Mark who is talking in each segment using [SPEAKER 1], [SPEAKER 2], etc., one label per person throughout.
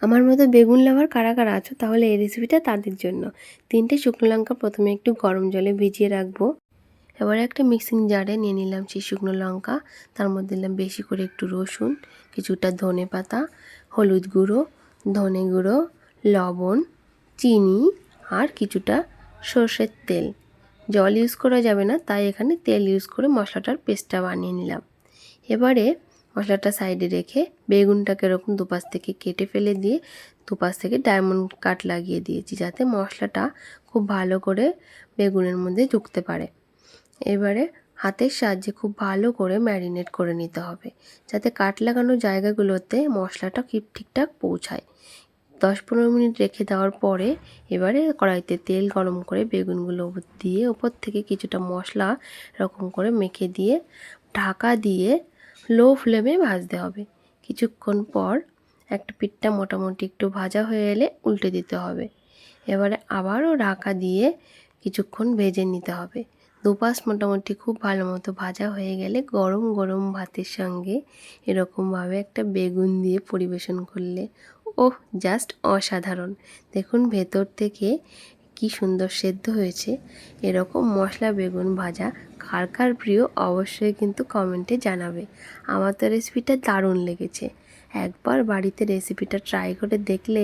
[SPEAKER 1] আমার মতো বেগুন লাভার কারা কারা আছো তাহলে এই রেসিপিটা তাদের জন্য। 3টে শুকনো লঙ্কা প্রথমে একটু গরম জলে ভিজিয়ে রাখবো। এবারে একটা মিক্সিং জারে নিয়ে নিলাম সেই শুকনো লঙ্কা, তার মধ্যে দিলাম বেশি করে একটু রসুন, কিছুটা ধনে পাতা, হলুদ গুঁড়ো, ধনে গুঁড়ো, লবণ, চিনি আর কিছুটা সর্ষের তেল। জল ইউজ করা যাবে না, তাই এখানে তেল ইউজ করে মশলাটার পেস্টটা বানিয়ে নিলাম। এবারে মশলাটা সাইডে রেখে বেগুনটাকে এরকম দুপাশ থেকে কেটে ফেলে দিয়ে দুপাশ থেকে ডায়মন্ড কাট লাগিয়ে দিয়েছি, যাতে মশলাটা খুব ভালো করে বেগুনের মধ্যে ঢুকতে পারে। এবারে হাতের সাহায্যে খুব ভালো করে ম্যারিনেট করে নিতে হবে, যাতে কাট লাগানো জায়গাগুলোতে মশলাটা ঠিকঠাক পৌঁছায়। 10-15 মিনিট রেখে দেওয়ার পরে এবারে কড়াইতে তেল গরম করে বেগুনগুলো দিয়ে ওপর থেকে কিছুটা মশলা এরকম করে মেখে দিয়ে ঢাকা দিয়ে লো ফ্লেমে ভাজতে হবে। কিছুক্ষণ পর একটা পিঠটা মোটামুটি একটু ভাজা হয়ে এলে উল্টে দিতে হবে। এবারে আবারও ঢাকা দিয়ে কিছুক্ষণ ভেজে নিতে হবে। দুপাশ মোটামুটি খুব ভালো মতো ভাজা হয়ে গেলে গরম গরম ভাতের সঙ্গে এরকমভাবে একটা বেগুন দিয়ে পরিবেশন করলে ওহ, জাস্ট অসাধারণ। দেখুন ভেতর থেকে কি সুন্দর সেদ্ধ হয়েছে। এরকম মশলা বেগুন ভাজা কার কার প্রিয় অবশ্যই কিন্তু কমেন্টে জানাবে। আমার তো রেসিপিটা দারুণ লেগেছে। একবার বাড়িতে রেসিপিটা ট্রাই করে দেখলে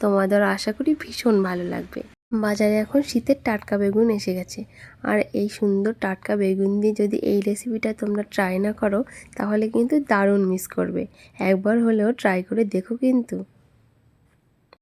[SPEAKER 1] তোমাদের আশা করি ভীষণ ভালো লাগবে। বাজারে এখন শীতের টাটকা বেগুন এসে গেছে, আর এই সুন্দর টাটকা বেগুন দিয়ে যদি এই রেসিপিটা তোমরা ট্রাই না করো তাহলে কিন্তু দারুণ মিস করবে। একবার হলেও ট্রাই করে দেখো কিন্তু।